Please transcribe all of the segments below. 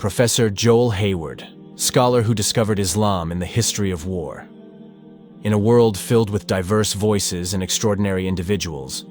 Professor Joel Hayward, scholar who discovered Islam in the history of war. In a world filled with diverse voices and extraordinary individuals,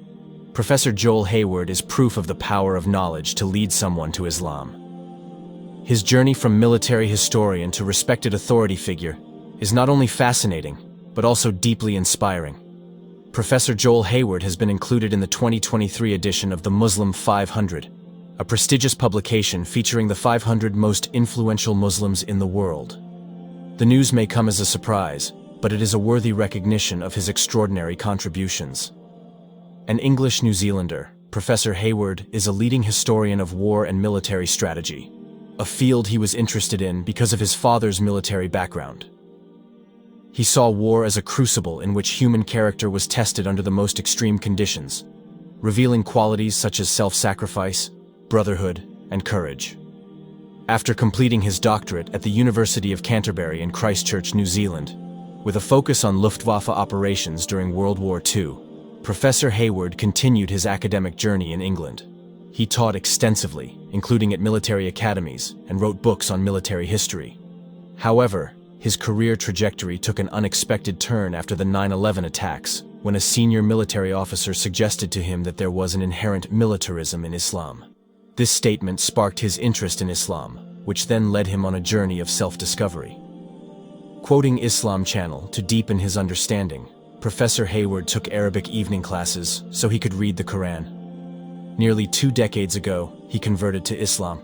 Professor Joel Hayward is proof of the power of knowledge to lead someone to Islam. His journey from military historian to respected authority figure is not only fascinating, but also deeply inspiring. Professor Joel Hayward has been included in the 2023 edition of the Muslim 500, a prestigious publication featuring the 500 most influential Muslims in the world. The news may come as a surprise, but it is a worthy recognition of his extraordinary contributions. An English New Zealander, Professor Hayward is a leading historian of war and military strategy, a field he was interested in because of his father's military background. He saw war as a crucible in which human character was tested under the most extreme conditions, revealing qualities such as self-sacrifice, brotherhood, and courage. After completing his doctorate at the University of Canterbury in Christchurch, New Zealand, with a focus on Luftwaffe operations during World War II, Professor Hayward continued his academic journey in England. He taught extensively, including at military academies, and wrote books on military history. However, his career trajectory took an unexpected turn after the 9/11 attacks, when a senior military officer suggested to him that there was an inherent militarism in Islam. This statement sparked his interest in Islam, which then led him on a journey of self-discovery. Quoting Islam Channel to deepen his understanding, Professor Hayward took Arabic evening classes so he could read the Quran. Nearly 2 decades ago, he converted to Islam.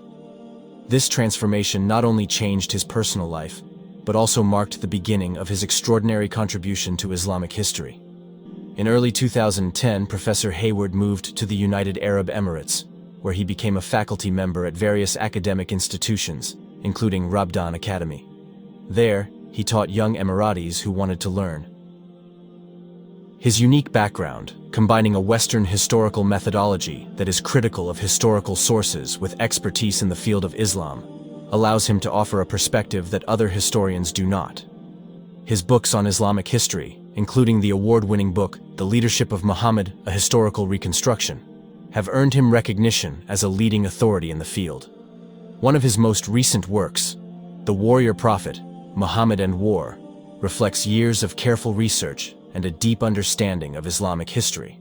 This transformation not only changed his personal life, but also marked the beginning of his extraordinary contribution to Islamic history. In early 2010, Professor Hayward moved to the United Arab Emirates, where he became a faculty member at various academic institutions, including Rabdan Academy. There, he taught young Emiratis who wanted to learn. His unique background, combining a Western historical methodology that is critical of historical sources with expertise in the field of Islam, allows him to offer a perspective that other historians do not. His books on Islamic history, including the award-winning book The Leadership of Muhammad, A Historical Reconstruction, have earned him recognition as a leading authority in the field. One of his most recent works, The Warrior Prophet, Muhammad and War, reflects years of careful research and a deep understanding of Islamic history.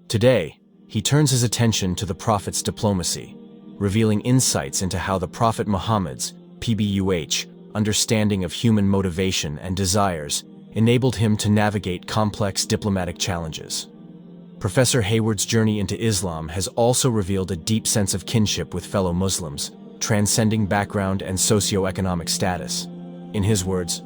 Today, he turns his attention to the Prophet's diplomacy, revealing insights into how the Prophet Muhammad's PBUH understanding of human motivation and desires enabled him to navigate complex diplomatic challenges. Professor Hayward's journey into Islam has also revealed a deep sense of kinship with fellow Muslims, transcending background and socio-economic status. In his words,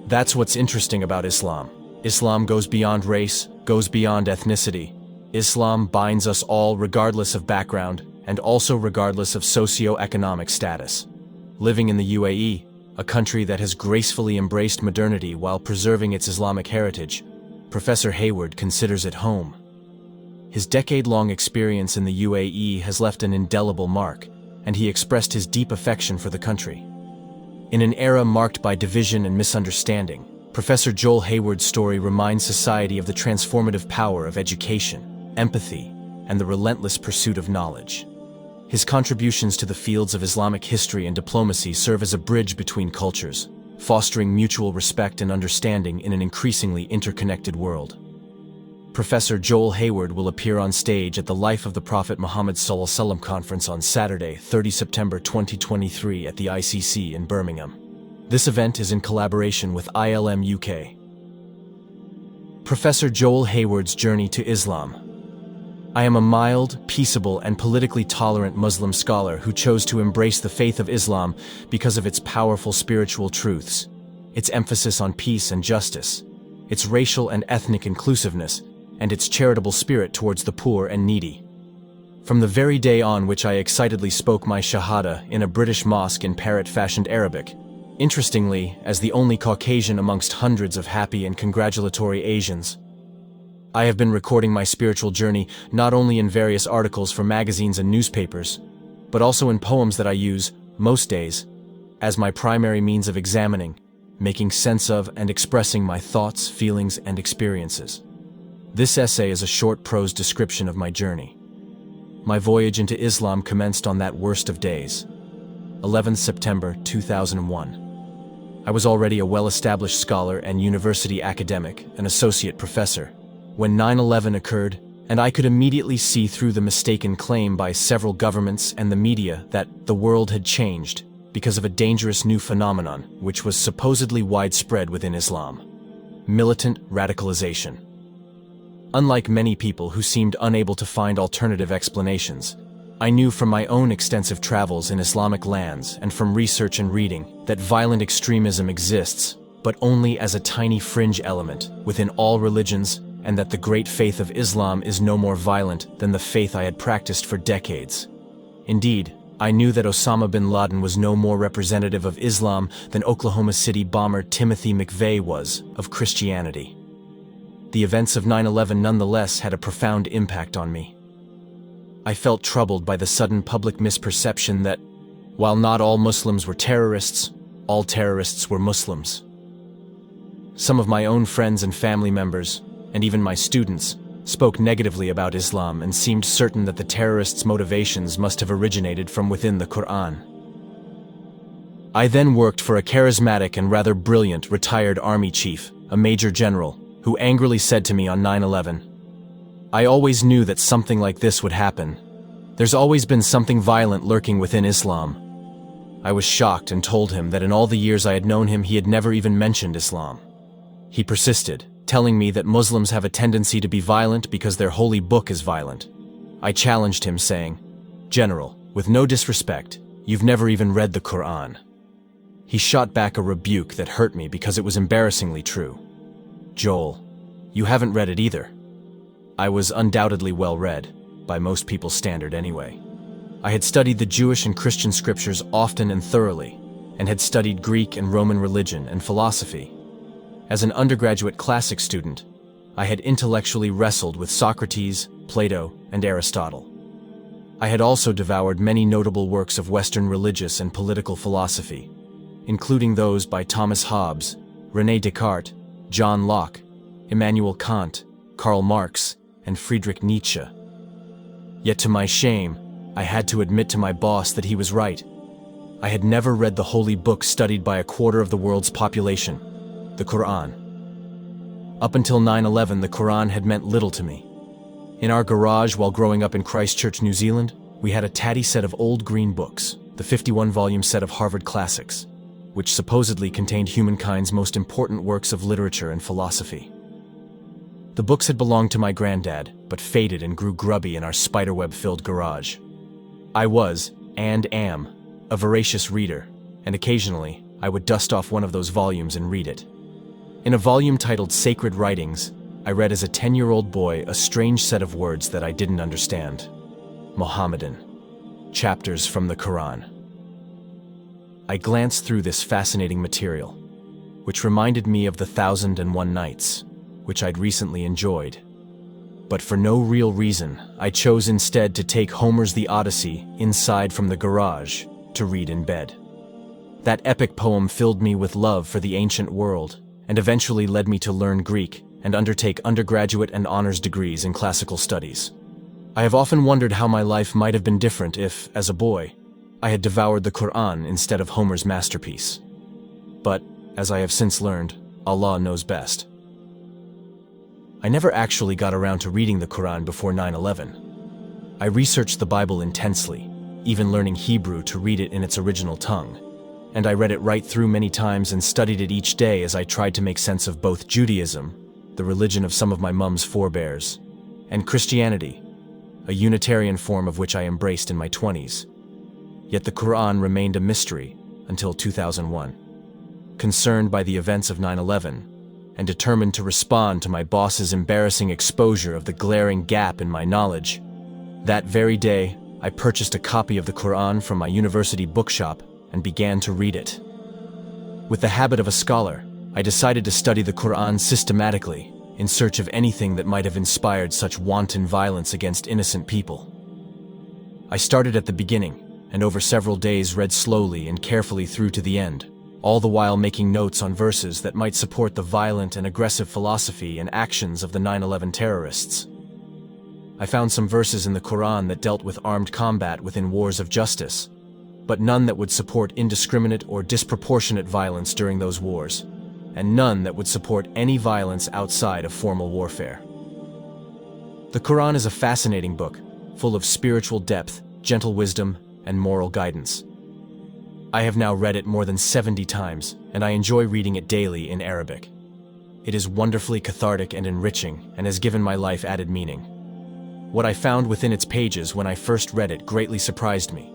"That's what's interesting about Islam. Islam goes beyond race, goes beyond ethnicity. Islam binds us all regardless of background and also regardless of socio-economic status." Living in the UAE, a country that has gracefully embraced modernity while preserving its Islamic heritage, Professor Hayward considers it home. His decade-long experience in the UAE has left an indelible mark, and he expressed his deep affection for the country. In an era marked by division and misunderstanding, Professor Joel Hayward's story reminds society of the transformative power of education, empathy, and the relentless pursuit of knowledge. His contributions to the fields of Islamic history and diplomacy serve as a bridge between cultures, fostering mutual respect and understanding in an increasingly interconnected world. Professor Joel Hayward will appear on stage at the Life of the Prophet Muhammad ﷺ conference on Saturday, 30 September 2023 at the ICC in Birmingham. This event is in collaboration with ILM UK. Professor Joel Hayward's journey to Islam. I am a mild, peaceable, and politically tolerant Muslim scholar who chose to embrace the faith of Islam because of its powerful spiritual truths, its emphasis on peace and justice, its racial and ethnic inclusiveness, and its charitable spirit towards the poor and needy. From the very day on which I excitedly spoke my Shahada in a British mosque in parrot-fashioned Arabic, interestingly, as the only Caucasian amongst hundreds of happy and congratulatory Asians, I have been recording my spiritual journey not only in various articles for magazines and newspapers, but also in poems that I use, most days, as my primary means of examining, making sense of, and expressing my thoughts, feelings, and experiences. This essay is a short prose description of my journey. My voyage into Islam commenced on that worst of days. 11th September 2001. I was already a well-established scholar and university academic, an associate professor, when 9/11 occurred, and I could immediately see through the mistaken claim by several governments and the media that the world had changed because of a dangerous new phenomenon which was supposedly widespread within Islam: militant radicalization. Unlike many people who seemed unable to find alternative explanations, I knew from my own extensive travels in Islamic lands and from research and reading that violent extremism exists, but only as a tiny fringe element within all religions, and that the great faith of Islam is no more violent than the faith I had practiced for decades. Indeed, I knew that Osama bin Laden was no more representative of Islam than Oklahoma City bomber Timothy McVeigh was of Christianity. The events of 9/11 nonetheless had a profound impact on me. I felt troubled by the sudden public misperception that, while not all Muslims were terrorists, all terrorists were Muslims. Some of my own friends and family members, and even my students, spoke negatively about Islam and seemed certain that the terrorists' motivations must have originated from within the Quran. I then worked for a charismatic and rather brilliant retired army chief, a major general, who angrily said to me on 9/11, "I always knew that something like this would happen. There's always been something violent lurking within Islam." I was shocked and told him that in all the years I had known him, he had never even mentioned Islam. He persisted, telling me that Muslims have a tendency to be violent because their holy book is violent. I challenged him, saying, "General, with no disrespect, you've never even read the Quran." He shot back a rebuke that hurt me because it was embarrassingly true. "Joel, you haven't read it either." I was undoubtedly well read, by most people's standard anyway. I had studied the Jewish and Christian scriptures often and thoroughly, and had studied Greek and Roman religion and philosophy. As an undergraduate classics student, I had intellectually wrestled with Socrates, Plato, and Aristotle. I had also devoured many notable works of Western religious and political philosophy, including those by Thomas Hobbes, René Descartes, John Locke, Immanuel Kant, Karl Marx, and Friedrich Nietzsche. Yet to my shame, I had to admit to my boss that he was right. I had never read the holy book studied by a quarter of the world's population, the Quran. Up until 9/11, the Quran had meant little to me. In our garage while growing up in Christchurch, New Zealand, we had a tatty set of old green books, the 51-volume set of Harvard Classics, which supposedly contained humankind's most important works of literature and philosophy. The books had belonged to my granddad, but faded and grew grubby in our spiderweb-filled garage. I was, and am, a voracious reader, and occasionally I would dust off one of those volumes and read it. In a volume titled Sacred Writings, I read as a 10-year-old boy a strange set of words that I didn't understand. Mohammedan. Chapters from the Quran. I glanced through this fascinating material, which reminded me of the 1001 Nights, which I'd recently enjoyed. But for no real reason, I chose instead to take Homer's The Odyssey inside from the garage to read in bed. That epic poem filled me with love for the ancient world and eventually led me to learn Greek and undertake undergraduate and honors degrees in classical studies. I have often wondered how my life might have been different if, as a boy, I had devoured the Quran instead of Homer's masterpiece. But, as I have since learned, Allah knows best. I never actually got around to reading the Quran before 9/11. I researched the Bible intensely, even learning Hebrew to read it in its original tongue, and I read it right through many times and studied it each day as I tried to make sense of both Judaism, the religion of some of my mum's forebears, and Christianity, a Unitarian form of which I embraced in my 20s. Yet the Quran remained a mystery until 2001. Concerned by the events of 9/11, and determined to respond to my boss's embarrassing exposure of the glaring gap in my knowledge, that very day, I purchased a copy of the Quran from my university bookshop and began to read it. With the habit of a scholar, I decided to study the Quran systematically, in search of anything that might have inspired such wanton violence against innocent people. I started at the beginning, and over several days read slowly and carefully through to the end, all the while making notes on verses that might support the violent and aggressive philosophy and actions of the 9/11 terrorists. I found some verses in the Quran that dealt with armed combat within wars of justice, but none that would support indiscriminate or disproportionate violence during those wars, and none that would support any violence outside of formal warfare. The Quran is a fascinating book, full of spiritual depth, gentle wisdom, and moral guidance. I have now read it more than 70 times, and I enjoy reading it daily in Arabic. It is wonderfully cathartic and enriching, and has given my life added meaning. What I found within its pages when I first read it greatly surprised me.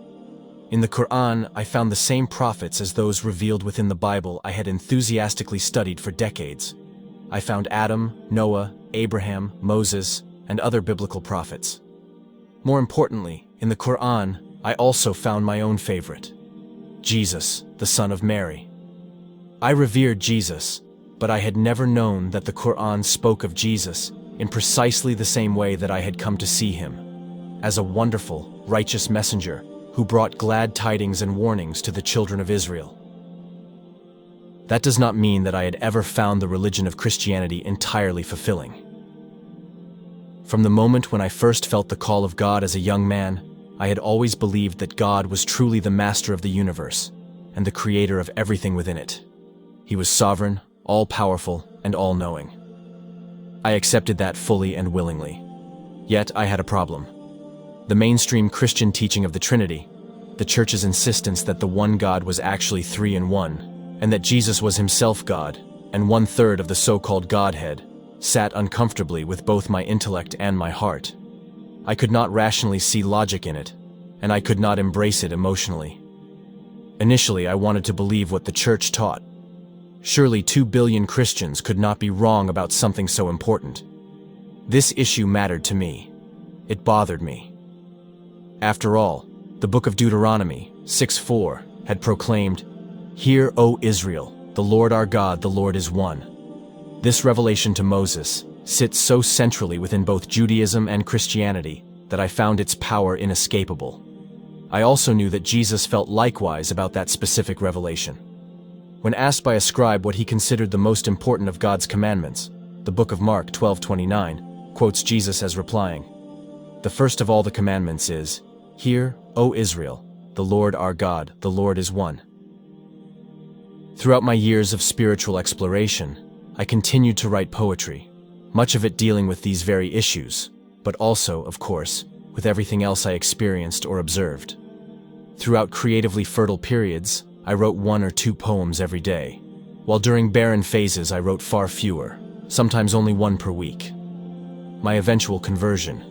In the Quran, I found the same prophets as those revealed within the Bible I had enthusiastically studied for decades. I found Adam, Noah, Abraham, Moses, and other biblical prophets. More importantly, in the Quran, I also found my own favorite, Jesus, the son of Mary. I revered Jesus, but I had never known that the Quran spoke of Jesus in precisely the same way that I had come to see him, as a wonderful, righteous messenger who brought glad tidings and warnings to the children of Israel. That does not mean that I had ever found the religion of Christianity entirely fulfilling. From the moment when I first felt the call of God as a young man, I had always believed that God was truly the master of the universe and the creator of everything within it. He was sovereign, all-powerful, and all-knowing. I accepted that fully and willingly. Yet I had a problem. The mainstream Christian teaching of the Trinity, the Church's insistence that the one God was actually three in one, and that Jesus was himself God, and one-third of the so-called Godhead, sat uncomfortably with both my intellect and my heart. I could not rationally see logic in it, and I could not embrace it emotionally. Initially, I wanted to believe what the Church taught. Surely 2 billion Christians could not be wrong about something so important. This issue mattered to me. It bothered me. After all, the book of Deuteronomy 6:4 had proclaimed, "Hear, O Israel, the Lord our God, the Lord is one." This revelation to Moses sits so centrally within both Judaism and Christianity that I found its power inescapable. I also knew that Jesus felt likewise about that specific revelation. When asked by a scribe what he considered the most important of God's commandments, the book of Mark 12:29 quotes Jesus as replying, "The first of all the commandments is, Hear, O Israel, the Lord our God, the Lord is one." Throughout my years of spiritual exploration, I continued to write poetry, much of it dealing with these very issues, but also, of course, with everything else I experienced or observed. Throughout creatively fertile periods, I wrote 1 or 2 poems every day, while during barren phases I wrote far fewer, sometimes only 1 per week. My eventual conversion,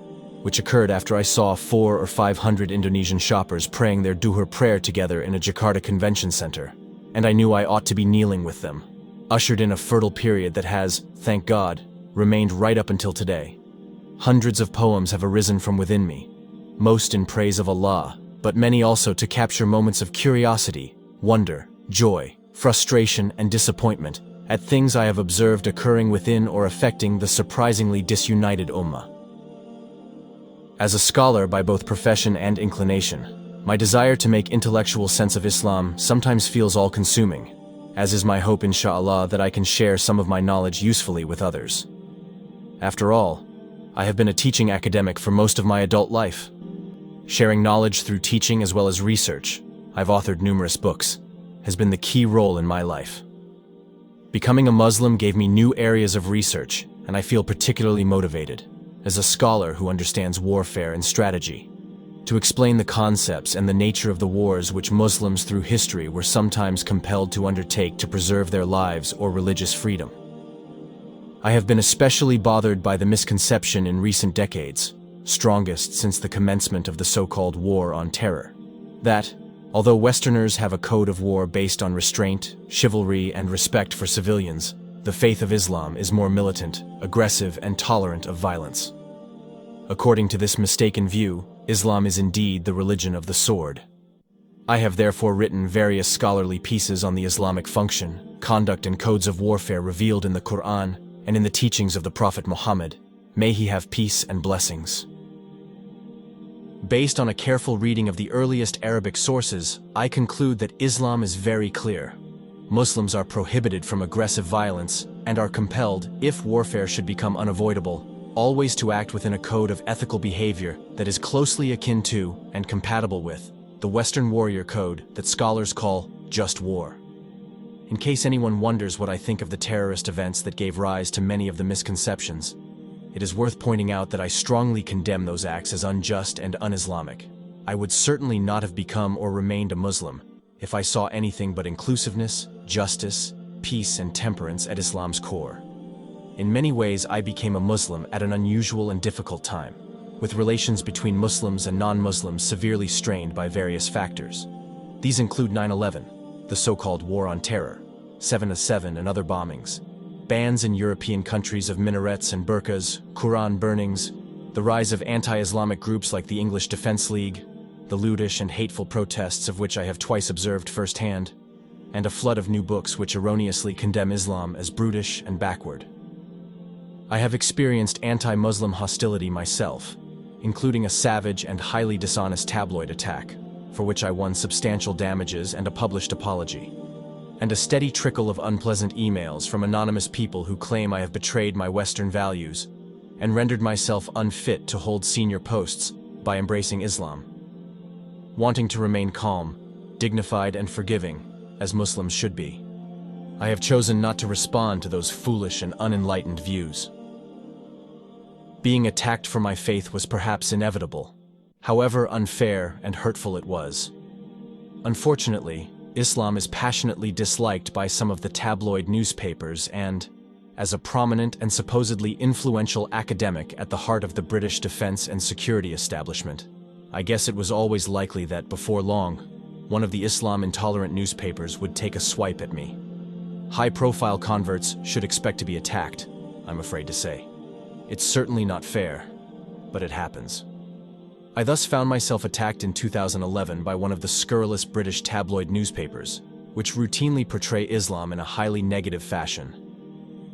which occurred after I saw 400 or 500 Indonesian shoppers praying their duhur prayer together in a Jakarta convention center, and I knew I ought to be kneeling with them, ushered in a fertile period that has, thank God, remained right up until today. Hundreds of poems have arisen from within me, most in praise of Allah, but many also to capture moments of curiosity, wonder, joy, frustration, and disappointment at things I have observed occurring within or affecting the surprisingly disunited Ummah. As a scholar by both profession and inclination, my desire to make intellectual sense of Islam sometimes feels all-consuming, as is my hope, inshallah, that I can share some of my knowledge usefully with others. After all, I have been a teaching academic for most of my adult life. Sharing knowledge through teaching as well as research, I've authored numerous books, has been the key role in my life. Becoming a Muslim gave me new areas of research, and I feel particularly motivated, as a scholar who understands warfare and strategy, to explain the concepts and the nature of the wars which Muslims through history were sometimes compelled to undertake to preserve their lives or religious freedom. I have been especially bothered by the misconception in recent decades, strongest since the commencement of the so-called War on Terror, that, although Westerners have a code of war based on restraint, chivalry, and respect for civilians, the faith of Islam is more militant, aggressive, and tolerant of violence. According to this mistaken view, Islam is indeed the religion of the sword. I have therefore written various scholarly pieces on the Islamic function, conduct, and codes of warfare revealed in the Quran and in the teachings of the Prophet Muhammad. May he have peace and blessings. Based on a careful reading of the earliest Arabic sources, I conclude that Islam is very clear. Muslims are prohibited from aggressive violence and are compelled, if warfare should become unavoidable, always to act within a code of ethical behavior that is closely akin to and compatible with the Western warrior code that scholars call just war. In case anyone wonders what I think of the terrorist events that gave rise to many of the misconceptions, it is worth pointing out that I strongly condemn those acts as unjust and un-Islamic. I would certainly not have become or remained a Muslim if I saw anything but inclusiveness, justice, peace, and temperance at Islam's core. In many ways, I became a Muslim at an unusual and difficult time, with relations between Muslims and non-Muslims severely strained by various factors. These include 9/11, the so-called War on Terror, 7/7 and other bombings, bans in European countries of minarets and burqas, Quran burnings, the rise of anti-Islamic groups like the English Defense League, the lewdish and hateful protests of which I have twice observed firsthand, and a flood of new books which erroneously condemn Islam as brutish and backward. I have experienced anti-Muslim hostility myself, including a savage and highly dishonest tabloid attack, for which I won substantial damages and a published apology, and a steady trickle of unpleasant emails from anonymous people who claim I have betrayed my Western values and rendered myself unfit to hold senior posts by embracing Islam. Wanting to remain calm, dignified, and forgiving, as Muslims should be, I have chosen not to respond to those foolish and unenlightened views. Being attacked for my faith was perhaps inevitable, however unfair and hurtful it was. Unfortunately, Islam is passionately disliked by some of the tabloid newspapers and, as a prominent and supposedly influential academic at the heart of the British defense and security establishment, I guess it was always likely that, before long, one of the Islam-intolerant newspapers would take a swipe at me. High-profile converts should expect to be attacked, I'm afraid to say. It's certainly not fair, but it happens. I thus found myself attacked in 2011 by one of the scurrilous British tabloid newspapers, which routinely portray Islam in a highly negative fashion.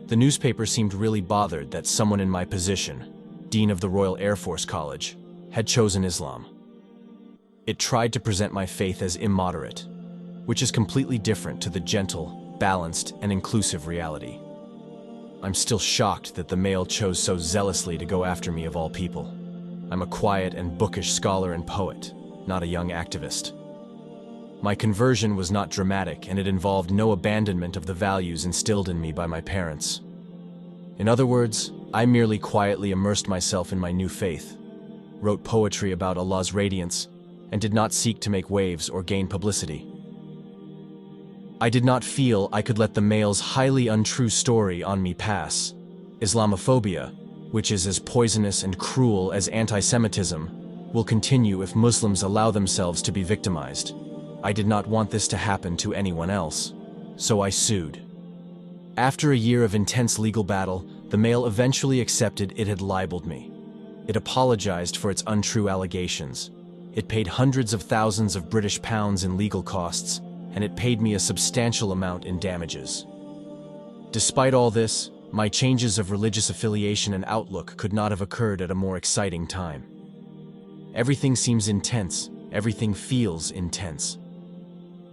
The newspaper seemed really bothered that someone in my position, Dean of the Royal Air Force College, had chosen Islam. It tried to present my faith as immoderate, which is completely different to the gentle, balanced, and inclusive reality. I'm still shocked that the Mail chose so zealously to go after me of all people. I'm a quiet and bookish scholar and poet, not a young activist. My conversion was not dramatic, and it involved no abandonment of the values instilled in me by my parents. In other words, I merely quietly immersed myself in my new faith, wrote poetry about Allah's radiance, and did not seek to make waves or gain publicity. I did not feel I could let the Mail's highly untrue story on me pass. Islamophobia, which is as poisonous and cruel as anti-Semitism, will continue if Muslims allow themselves to be victimized. I did not want this to happen to anyone else, so I sued. After a year of intense legal battle, the Mail eventually accepted it had libeled me. It apologized for its untrue allegations. It paid hundreds of thousands of British pounds in legal costs, and it paid me a substantial amount in damages. Despite all this, my changes of religious affiliation and outlook could not have occurred at a more exciting time. Everything seems intense, everything feels intense.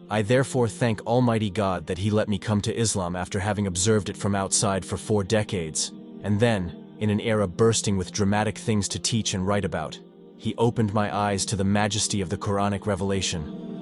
I therefore thank Almighty God that He let me come to Islam after having observed it from outside for 4 decades, and then, in an era bursting with dramatic things to teach and write about, He opened my eyes to the majesty of the Quranic revelation.